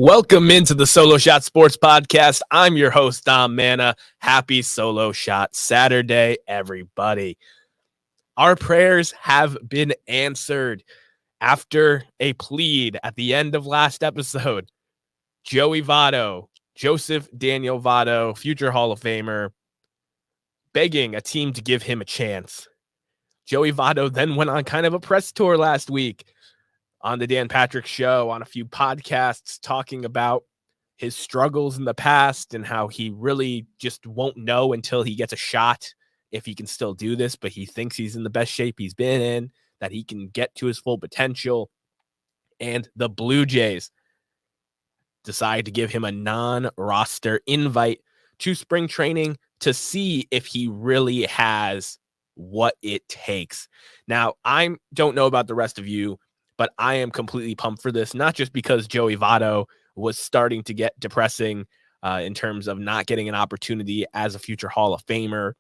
Welcome into the Solo Shot Sports Podcast. I'm your host, Dom Manna. Happy Solo Shot Saturday, everybody. Our prayers have been answered after a plead at the end of last episode. Joey Votto, Joseph Daniel Votto, future Hall of Famer, begging a team to give him a chance. Joey Votto then went on kind of a press tour last week on the Dan Patrick Show, on a few podcasts, talking about his struggles in the past and how he really just won't know until he gets a shot if he can still do this, but he thinks he's in the best shape he's been in, that he can get to his full potential. And the Blue Jays decide to give him a non-roster invite to spring training to see if he really has what it takes. Now, I don't know about the rest of you, but I am completely pumped for this, not just because Joey Votto was starting to get depressing in terms of not getting an opportunity as a future Hall of Famer,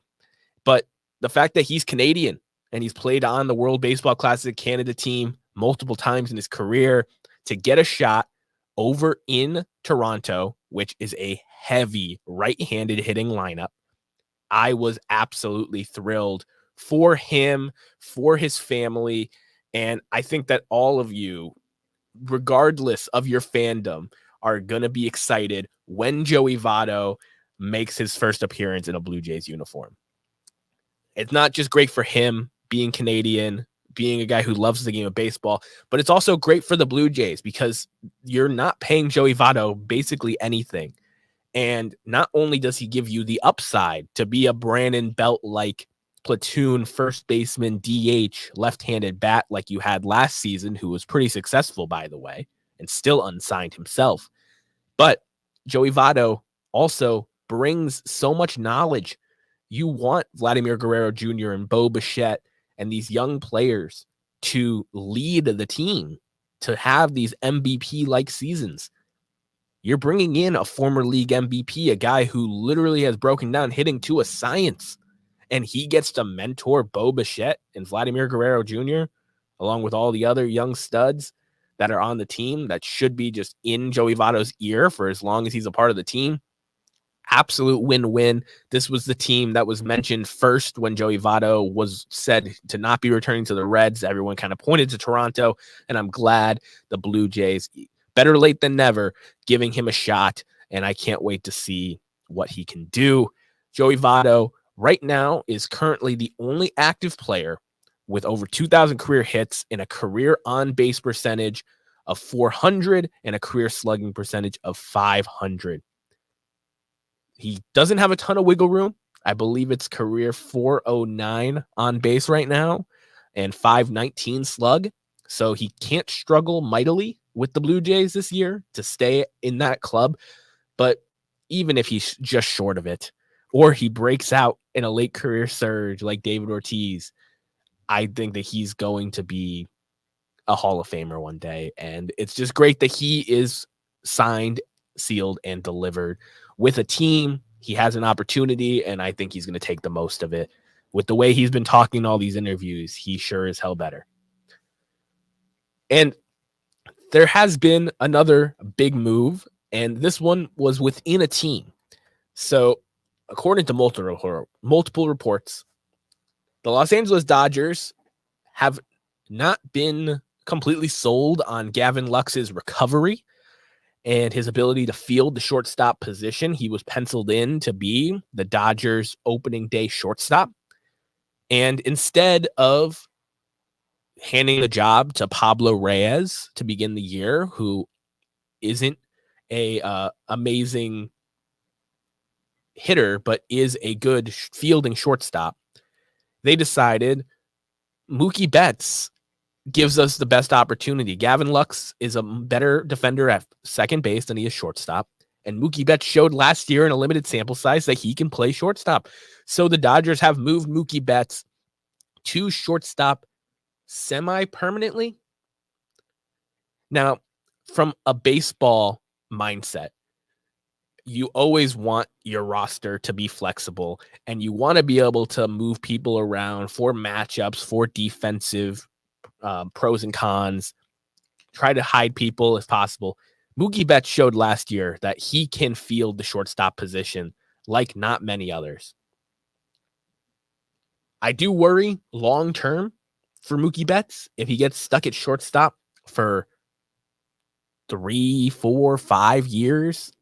but the fact that he's Canadian and he's played on the World Baseball Classic Canada team multiple times in his career to get a shot over in Toronto, which is a heavy right-handed hitting lineup. I was absolutely thrilled for him, for his family, and I think that all of you, regardless of your fandom, are going to be excited when Joey Votto makes his first appearance in a Blue Jays uniform. It's not just great for him being Canadian, being a guy who loves the game of baseball, but it's also great for the Blue Jays because you're not paying Joey Votto basically anything. And not only does he give you the upside to be a Brandon Belt-like platoon first baseman DH left-handed bat like you had last season, who was pretty successful, by the way, and still unsigned himself. But Joey Votto also brings so much knowledge. You want Vladimir Guerrero Jr. and Bo Bichette and these young players to lead the team, to have these MVP-like seasons. You're bringing in a former league MVP, a guy who literally has broken down hitting to a science, and he gets to mentor Bo Bichette and Vladimir Guerrero Jr., along with all the other young studs that are on the team that should be just in Joey Votto's ear for as long as he's a part of the team. Absolute win-win. This was the team that was mentioned first when Joey Votto was said to not be returning to the Reds. Everyone kind of pointed to Toronto, and I'm glad the Blue Jays, better late than never, giving him a shot, and I can't wait to see what he can do. Joey Votto right now is currently the only active player with over 2,000 career hits and a career on-base percentage of 400 and a career slugging percentage of 500. He doesn't have a ton of wiggle room. I believe it's career 409 on base right now and 519 slug. So he can't struggle mightily with the Blue Jays this year to stay in that club. But even if he's just short of it, or he breaks out in a late career surge like David Ortiz, I think that he's going to be a Hall of Famer one day. And it's just great that he is signed, sealed, and delivered with a team. He has an opportunity, and I think he's going to take the most of it. With the way he's been talking in all these interviews, he sure is hell better. And there has been another big move, and this one was within a team. So, according to multiple reports, the Los Angeles Dodgers have not been completely sold on Gavin Lux's recovery and his ability to field the shortstop position. He was penciled in to be the Dodgers' opening day shortstop. And instead of handing the job to Pablo Reyes to begin the year, who isn't a amazing hitter, but is a good fielding shortstop, they decided Mookie Betts gives us the best opportunity. Gavin Lux is a better defender at second base than he is shortstop. And Mookie Betts showed last year in a limited sample size that he can play shortstop. So the Dodgers have moved Mookie Betts to shortstop semi-permanently. Now, from a baseball mindset, you always want your roster to be flexible, and you want to be able to move people around for matchups, for defensive pros and cons, try to hide people if possible. Mookie Betts showed last year that he can field the shortstop position like not many others. I do worry long-term for Mookie Betts if he gets stuck at shortstop for 3, 4, 5 years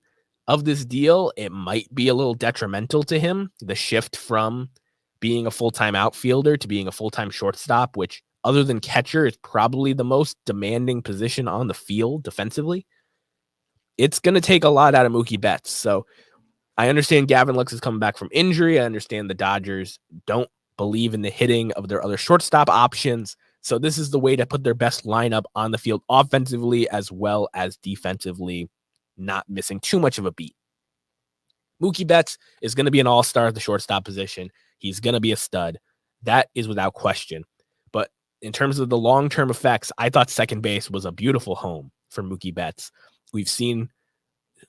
of this deal. It might be a little detrimental to him, the shift from being a full-time outfielder to being a full-time shortstop, which other than catcher is probably the most demanding position on the field defensively. It's going to take a lot out of Mookie Betts. So I understand Gavin Lux is coming back from injury. I understand the Dodgers don't believe in the hitting of their other shortstop options. So this is the way to put their best lineup on the field offensively as well as defensively, not missing too much of a beat. Mookie Betts is going to be an all-star at the shortstop position. He's going to be a stud. That is without question. But in terms of the long-term effects, I thought second base was a beautiful home for Mookie Betts. We've seen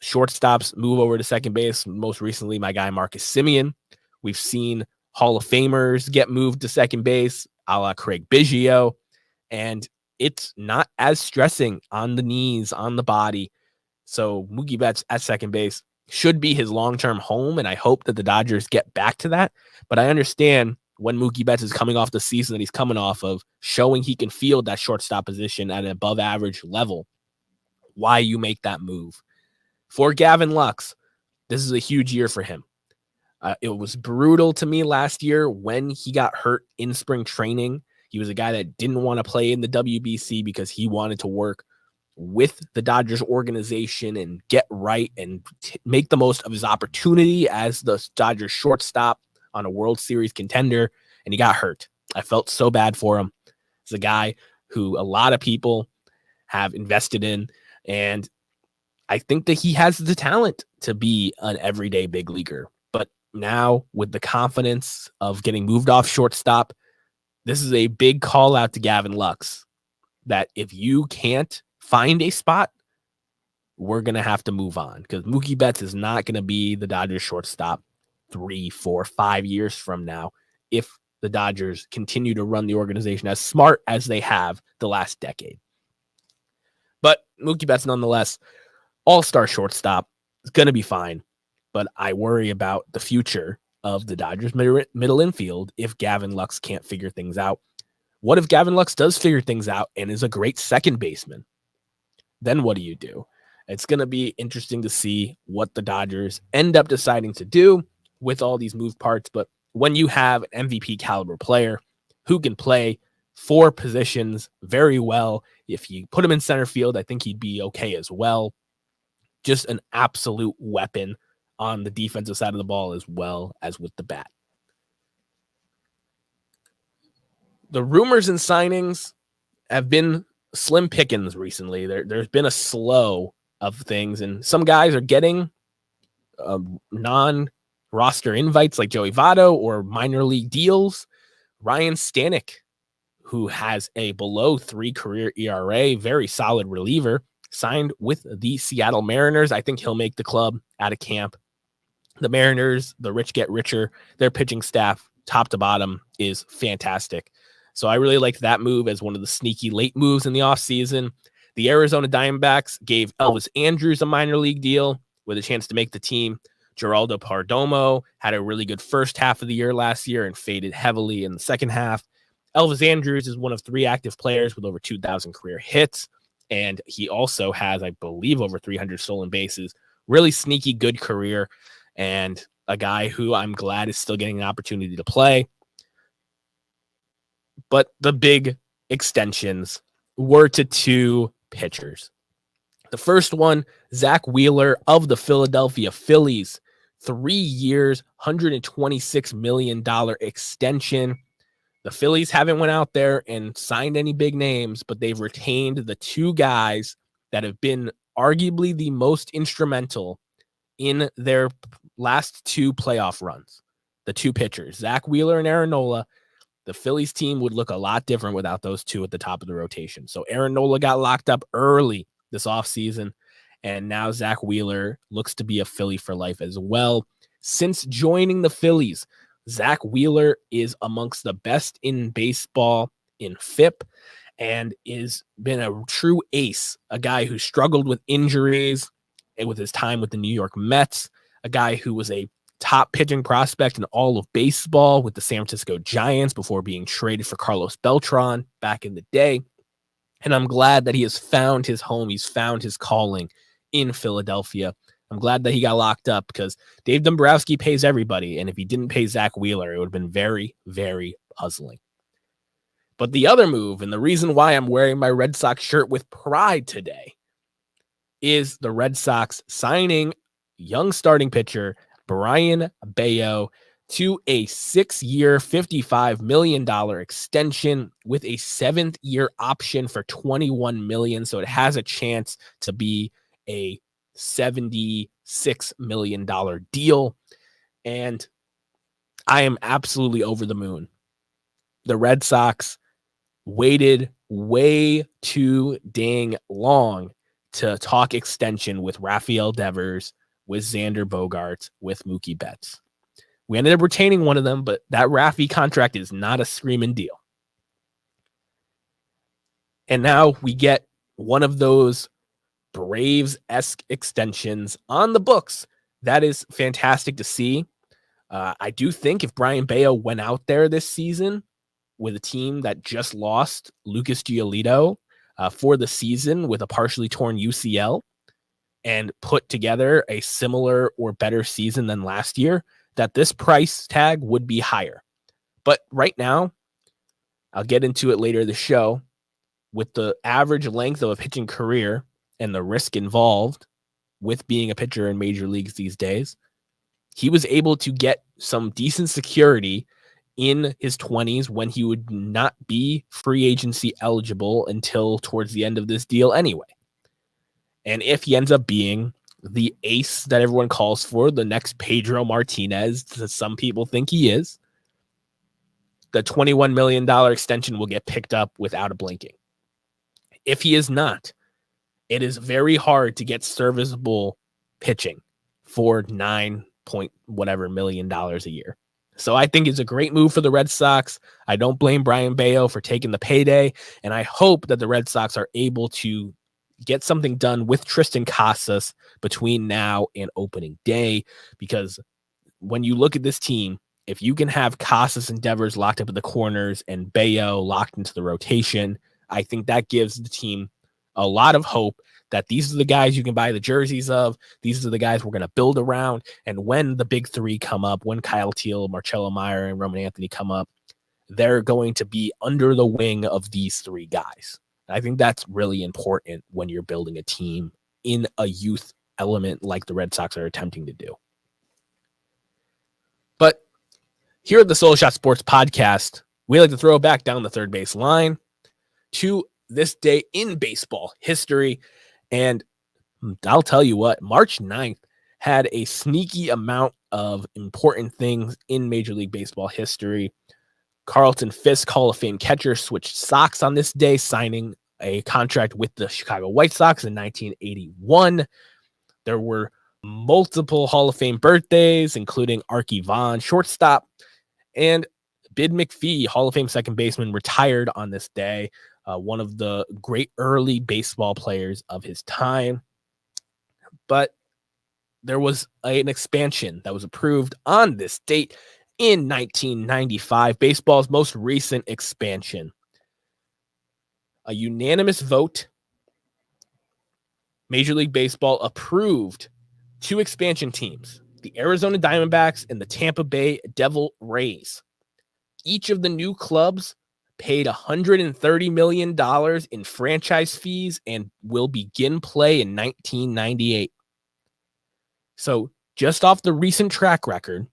shortstops move over to second base. Most recently, my guy Marcus Semien. We've seen Hall of Famers get moved to second base, a la Craig Biggio. And it's not as stressing on the knees, on the body. So Mookie Betts at second base should be his long-term home, and I hope that the Dodgers get back to that. But I understand when Mookie Betts is coming off the season that he's coming off of, showing he can field that shortstop position at an above-average level, why you make that move. For Gavin Lux, this is a huge year for him. It was brutal to me last year when he got hurt in spring training. He was a guy that didn't want to play in the WBC because he wanted to work with the Dodgers organization and get right and make the most of his opportunity as the Dodgers shortstop on a World Series contender, and he got hurt. I felt so bad for him. He's a guy who a lot of people have invested in, and I think that he has the talent to be an everyday big leaguer. But now with the confidence of getting moved off shortstop, this is a big call out to Gavin Lux that if you can't find a spot, we're going to have to move on, because Mookie Betts is not going to be the Dodgers shortstop 3, 4, 5 years from now if the Dodgers continue to run the organization as smart as they have the last decade. But Mookie Betts, nonetheless, all-star shortstop, is going to be fine. But I worry about the future of the Dodgers middle infield if Gavin Lux can't figure things out. What if Gavin Lux does figure things out and is a great second baseman? Then what do you do? It's going to be interesting to see what the Dodgers end up deciding to do with all these move parts. But when you have an MVP caliber player who can play 4 positions very well, if you put him in center field, I think he'd be okay as well. Just an absolute weapon on the defensive side of the ball as well as with the bat. The rumors and signings have been slim pickings recently. There's been a slow of things, and some guys are getting non-roster invites like Joey Votto or minor league deals. Ryan Stanek, who has a below 3 career ERA, very solid reliever, signed with the Seattle Mariners. I think he'll make the club out of camp. The Mariners, the rich get richer. Their pitching staff, top to bottom, is fantastic. So I really liked that move as one of the sneaky late moves in the offseason. The Arizona Diamondbacks gave Elvis Andrus a minor league deal with a chance to make the team. Geraldo Perdomo had a really good first half of the year last year and faded heavily in the second half. Elvis Andrus is one of 3 active players with over 2,000 career hits, and he also has, I believe, over 300 stolen bases. Really sneaky good career, and a guy who I'm glad is still getting an opportunity to play. But the big extensions were to 2 pitchers. The first one, Zach Wheeler of the Philadelphia Phillies, 3 years, $126 million extension. The Phillies haven't went out there and signed any big names, but they've retained the 2 guys that have been arguably the most instrumental in their last 2 playoff runs. The 2 pitchers, Zach Wheeler and Aaron Nola. The Phillies team would look a lot different without those 2 at the top of the rotation. So Aaron Nola got locked up early this offseason, and now Zach Wheeler looks to be a Philly for life as well. Since joining the Phillies, Zach Wheeler is amongst the best in baseball in FIP and is been a true ace, a guy who struggled with injuries and with his time with the New York Mets, a guy who was a top pitching prospect in all of baseball with the San Francisco Giants before being traded for Carlos Beltran back in the day. And I'm glad that he has found his home. He's found his calling in Philadelphia. I'm glad that he got locked up because Dave Dombrowski pays everybody. And if he didn't pay Zach Wheeler, it would have been very, very puzzling. But the other move, and the reason why I'm wearing my Red Sox shirt with pride today, is the Red Sox signing young starting pitcher Brayan Bello to a 6-year, $55 million extension with a 7th-year option for $21 million. So it has a chance to be a $76 million deal. And I am absolutely over the moon. The Red Sox waited way too dang long to talk extension with Rafael Devers, with Xander Bogaerts, with Mookie Betts. We ended up retaining one of them, but that Rafi contract is not a screaming deal. And now we get one of those Braves-esque extensions on the books. That is fantastic to see. I do think if Brayan Bello went out there this season with a team that just lost Lucas Giolito for the season with a partially torn UCL and put together a similar or better season than last year, that this price tag would be higher. But right now, I'll get into it later in the show, with the average length of a pitching career and the risk involved with being a pitcher in major leagues these days, he was able to get some decent security in his 20s when he would not be free agency eligible until towards the end of this deal anyway. And if he ends up being the ace that everyone calls for, the next Pedro Martinez, that some people think he is, the $21 million extension will get picked up without a blinking. If he is not, it is very hard to get serviceable pitching for $9 point whatever million a year. So I think it's a great move for the Red Sox. I don't blame Brayan Bello for taking the payday, and I hope that the Red Sox are able to get something done with Tristan Casas between now and opening day, because when you look at this team, if you can have Casas and Devers locked up at the corners and Bello locked into the rotation, I think that gives the team a lot of hope that these are the guys you can buy the jerseys of. These are the guys we're going to build around. And when the big three come up, when Kyle Teal, Marcelo Meyer, and Roman Anthony come up, they're going to be under the wing of these three guys. I think that's really important when you're building a team in a youth element like the Red Sox are attempting to do. But here at the Solo Shot Sports Podcast, we like to throw it back down the third base line to this day in baseball history. And I'll tell you what, March 9th had a sneaky amount of important things in Major League Baseball history. Carlton Fisk, Hall of Fame catcher, switched socks on this day, signing a contract with the Chicago White Sox in 1981. There were multiple Hall of Fame birthdays, including Archie Vaughn, shortstop, and Bid McPhee, Hall of Fame second baseman, retired on this day. One of the great early baseball players of his time. But there was an expansion that was approved on this date in 1995, baseball's most recent expansion. A unanimous vote, Major League Baseball approved 2 expansion teams, the Arizona Diamondbacks and the Tampa Bay Devil Rays. Each of the new clubs paid $130 million in franchise fees and will begin play in 1998. So just off the recent track record,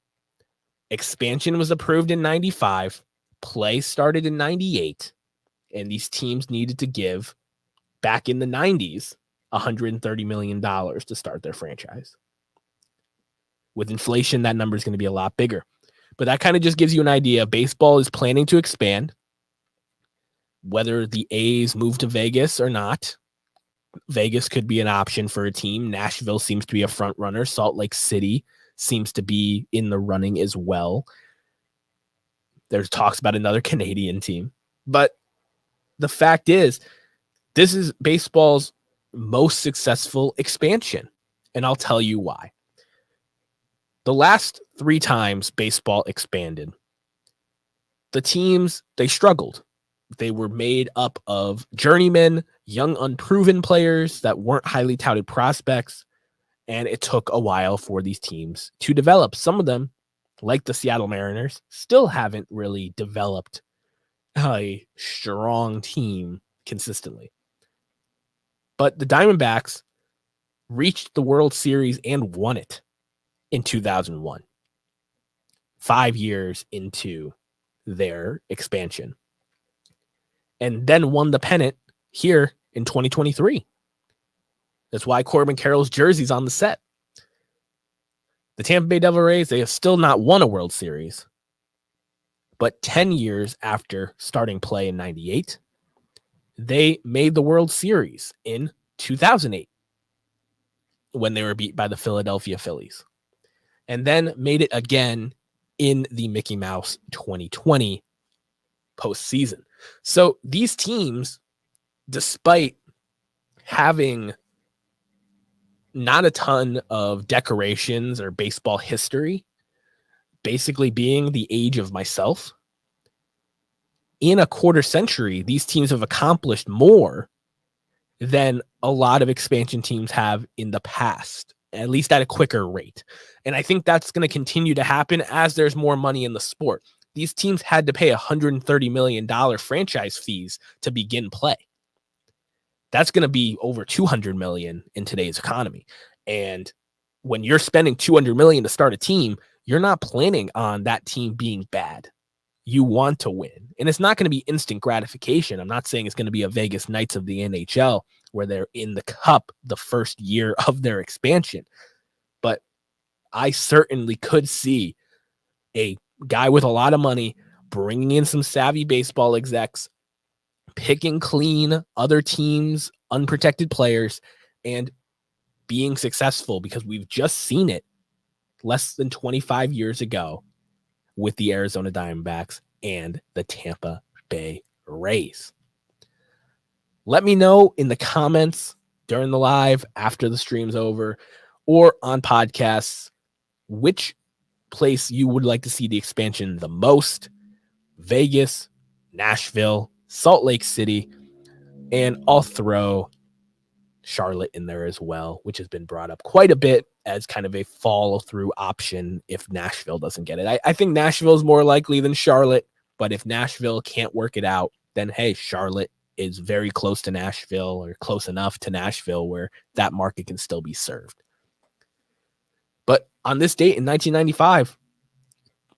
expansion was approved in 95, play started in 98, and these teams needed to give, back in the 90s, $130 million to start their franchise. With inflation, that number is going to be a lot bigger. But that kind of just gives you an idea. Baseball is planning to expand. Whether the A's move to Vegas or not, Vegas could be an option for a team. Nashville seems to be a front runner. Salt Lake City seems to be in the running as well. There's talks about another Canadian team. But the fact is, this is baseball's most successful expansion, and I'll tell you why. The last 3 times baseball expanded, the teams, they struggled. They were made up of journeymen, young, unproven players that weren't highly touted prospects, and it took a while for these teams to develop. Some of them, like the Seattle Mariners, still haven't really developed a strong team consistently. But the Diamondbacks reached the World Series and won it in 2001, 5 years into their expansion, and then won the pennant here in 2023. That's why Corbin Carroll's jersey's on the set. The Tampa Bay Devil Rays, they have still not won a World Series, but 10 years after starting play in 98, they made the World Series in 2008 when they were beat by the Philadelphia Phillies, and then made it again in the Mickey Mouse 2020 postseason. So these teams, despite having not a ton of decorations or baseball history, basically being the age of myself, in a quarter century, these teams have accomplished more than a lot of expansion teams have in the past, at least at a quicker rate. And I think that's going to continue to happen as there's more money in the sport. These teams had to pay $130 million franchise fees to begin play. That's going to be over $200 million in today's economy. And when you're spending $200 million to start a team, you're not planning on that team being bad. You want to win. And it's not going to be instant gratification. I'm not saying it's going to be a Vegas Knights of the NHL where they're in the cup the first year of their expansion. But I certainly could see a guy with a lot of money bringing in some savvy baseball execs, picking clean other teams, unprotected players, and being successful, because we've just seen it less than 25 years ago with the Arizona Diamondbacks and the Tampa Bay Rays. Let me know in the comments during the live, after the stream's over, or on podcasts, which place you would like to see the expansion the most. Vegas, Nashville, Salt Lake City, and I'll throw Charlotte in there as well, which has been brought up quite a bit as kind of a follow-through option if Nashville doesn't get it. I think Nashville is more likely than Charlotte, but if Nashville can't work it out, then hey, Charlotte is very close to Nashville, or close enough to Nashville where that market can still be served. But on this date in 1995,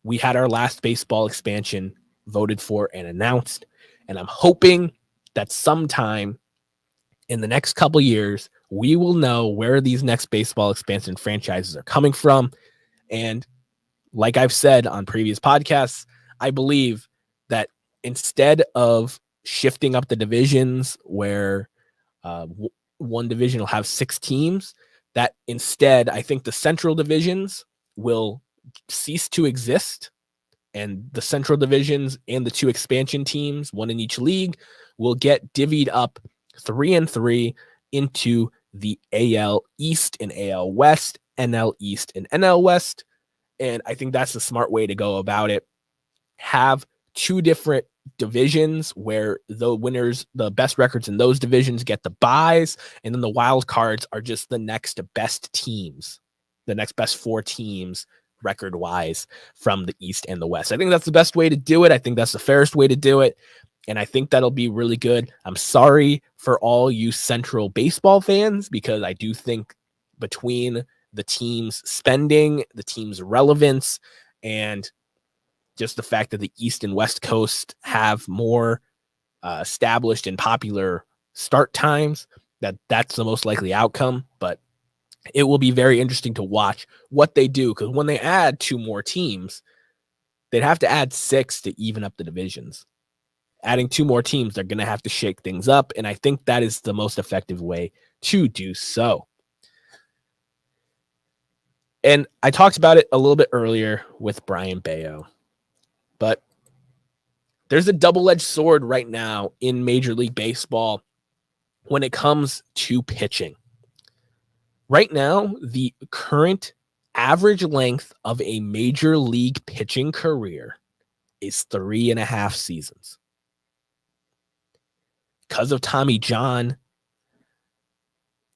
we had our last baseball expansion voted for and announced, and I'm hoping that sometime in the next couple years, we will know where these next baseball expansion franchises are coming from. And like I've said on previous podcasts, I believe that instead of shifting up the divisions where one division will have 6 teams, that instead I think the central divisions will cease to exist, and the central divisions and the 2 expansion teams, one in each league, will get divvied up 3-3 into the AL East and AL West, NL East and NL West. And I think that's the smart way to go about it. Have 2 different divisions where the winners, the best records in those divisions, get the buys, and then the wild cards are just the next best teams, the next best 4 teams record wise from the East and the West. I think that's the best way to do it. I think that's the fairest way to do it. And I think that'll be really good. I'm sorry for all you Central baseball fans, because I do think between the team's spending, the team's relevance, and just the fact that the East and West Coast have more established and popular start times, that's the most likely outcome. But it will be very interesting to watch what they do, because when they add 2 more teams, they'd have to add 6 to even up the divisions. Adding 2 more teams, they're going to have to shake things up, and I think that is the most effective way to do so. And I talked about it a little bit earlier with Brian Bayo, but There's a double-edged sword right now in Major League Baseball when it comes to pitching. Right now, the current average length of a major league pitching career is 3.5 seasons. Because of Tommy John,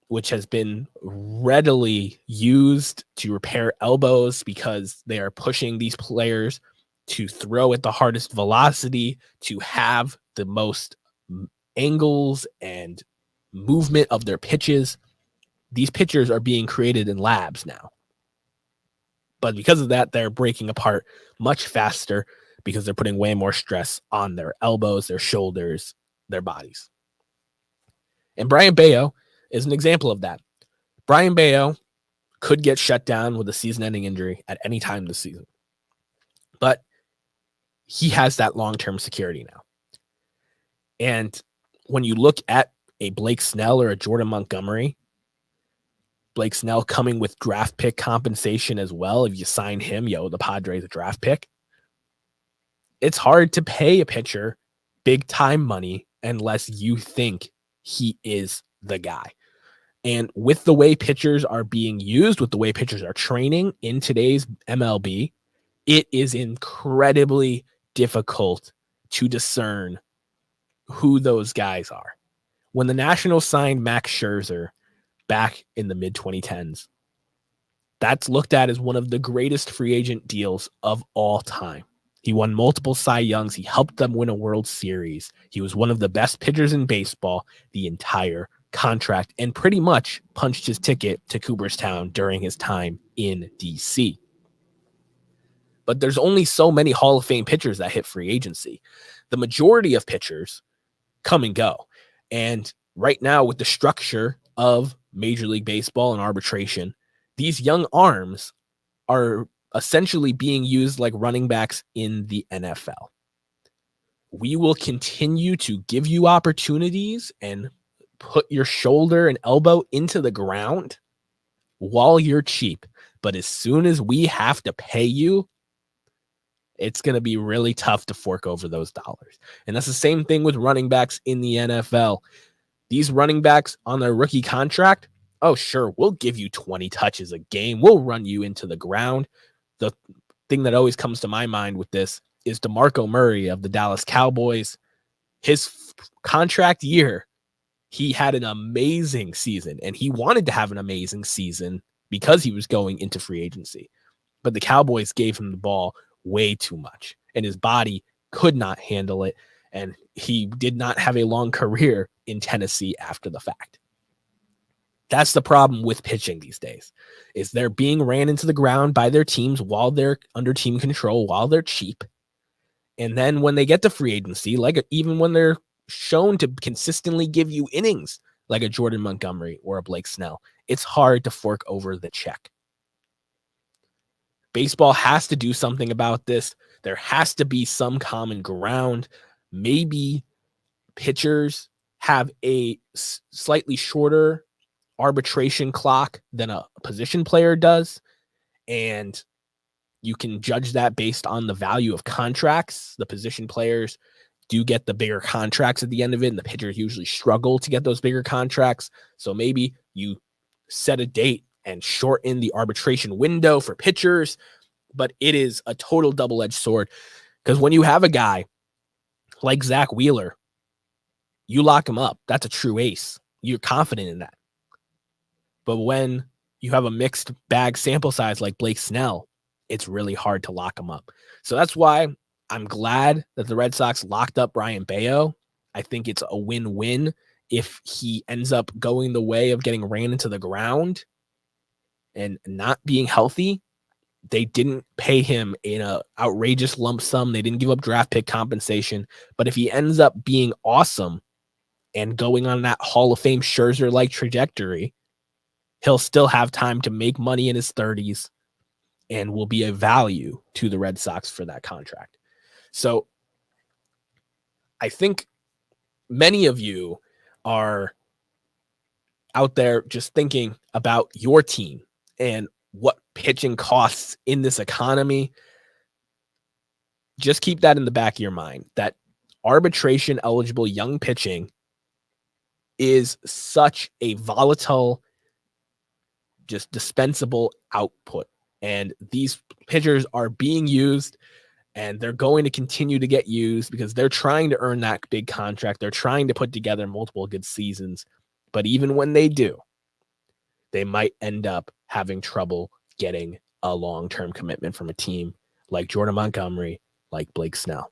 which has been readily used to repair elbows because they are pushing these players to throw at the hardest velocity, to have the most angles and movement of their pitches. These pitchers are being created in labs now. But because of that, they're breaking apart much faster because they're putting way more stress on their elbows, their shoulders, their bodies. And Brian Bayo is an example of that. Brian Bayo could get shut down with a season-ending injury at any time this season. But he has that long-term security now. And when you look at a Blake Snell or a Jordan Montgomery, Blake Snell coming with draft pick compensation as well. If you sign him, the Padres a draft pick. It's hard to pay a pitcher big time money unless you think he is the guy. And with the way pitchers are being used, with the way pitchers are training in today's MLB, it is incredibly difficult to discern who those guys are. When the Nationals signed Max Scherzer back in the mid-2010s, that's looked at as one of the greatest free agent deals of all time. He won multiple Cy Youngs. He helped them win a World Series. He was one of the best pitchers in baseball the entire contract and pretty much punched his ticket to Cooperstown during his time in DC. But there's only so many Hall of Fame pitchers that hit free agency. The majority of pitchers come and go. And right now, with the structure of Major League Baseball and arbitration, these young arms are essentially being used like running backs in the NFL. We will continue to give you opportunities and put your shoulder and elbow into the ground while you're cheap. But as soon as we have to pay you, it's going to be really tough to fork over those dollars. And that's the same thing with running backs in the NFL. These running backs on their rookie contract, oh, sure, we'll give you 20 touches a game. We'll run you into the ground. The thing that always comes to my mind with this is DeMarco Murray of the Dallas Cowboys. His contract year, he had an amazing season, and he wanted to have an amazing season because he was going into free agency. But the Cowboys gave him the ball way too much, and his body could not handle it, and he did not have a long career in Tennessee after the fact. That's the problem with pitching these days, is they're being ran into the ground by their teams while they're under team control, while they're cheap. And then when they get to free agency, like even when they're shown to consistently give you innings like a Jordan Montgomery or a Blake Snell, it's hard to fork over the check. Baseball has to do something about this. There has to be some common ground. Maybe pitchers have a slightly shorter arbitration clock than a position player does, and you can judge that based on the value of contracts. The position players do get the bigger contracts at the end of it, and the pitchers usually struggle to get those bigger contracts. So maybe you set a date and shorten the arbitration window for pitchers, but it is a total double-edged sword, because when you have a guy like Zach Wheeler, you lock him up. That's a true ace. You're confident in that. But when you have a mixed bag sample size like Blake Snell, it's really hard to lock him up. So that's why I'm glad that the Red Sox locked up Brian Bayo. I think it's a win-win if he ends up going the way of getting ran into the ground and not being healthy. They didn't pay him in an outrageous lump sum. They didn't give up draft pick compensation. But if he ends up being awesome and going on that Hall of Fame Scherzer-like trajectory, he'll still have time to make money in his 30s and will be a value to the Red Sox for that contract. So I think many of you are out there just thinking about your team and what pitching costs in this economy. Just keep that in the back of your mind, that arbitration eligible young pitching is such a volatile, just dispensable output. And these pitchers are being used, and they're going to continue to get used because they're trying to earn that big contract. They're trying to put together multiple good seasons. But even when they do, they might end up having trouble getting a long-term commitment from a team like Jordan Montgomery, like Blake Snell.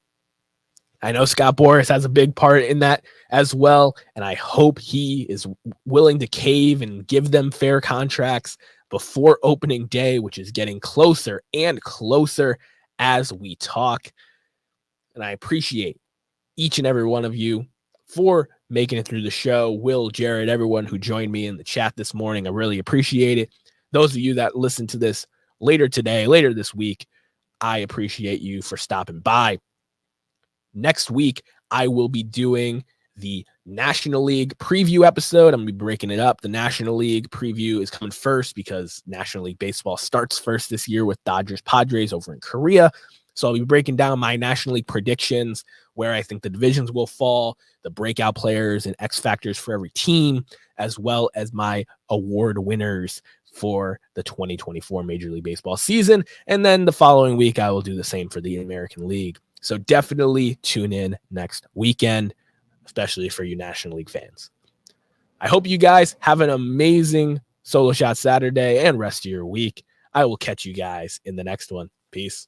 I know Scott Boras has a big part in that as well, and I hope he is willing to cave and give them fair contracts before opening day, which is getting closer and closer as we talk. And I appreciate each and every one of you for making it through the show. Will, Jared, everyone who joined me in the chat this morning, I really appreciate it. Those of you that listen to this later today, later this week, I appreciate you for stopping by. Next week, I will be doing the National League preview episode. I'm going to be breaking it up. The National League preview is coming first because National League Baseball starts first this year with Dodgers Padres over in Korea. So I'll be breaking down my National League predictions, where I think the divisions will fall, the breakout players and X factors for every team, as well as my award winners for the 2024 Major League Baseball season. And then the following week, I will do the same for the American League. So definitely tune in next weekend, especially for you National League fans. I hope you guys have an amazing Solo Shot Saturday and rest of your week. I will catch you guys in the next one. Peace.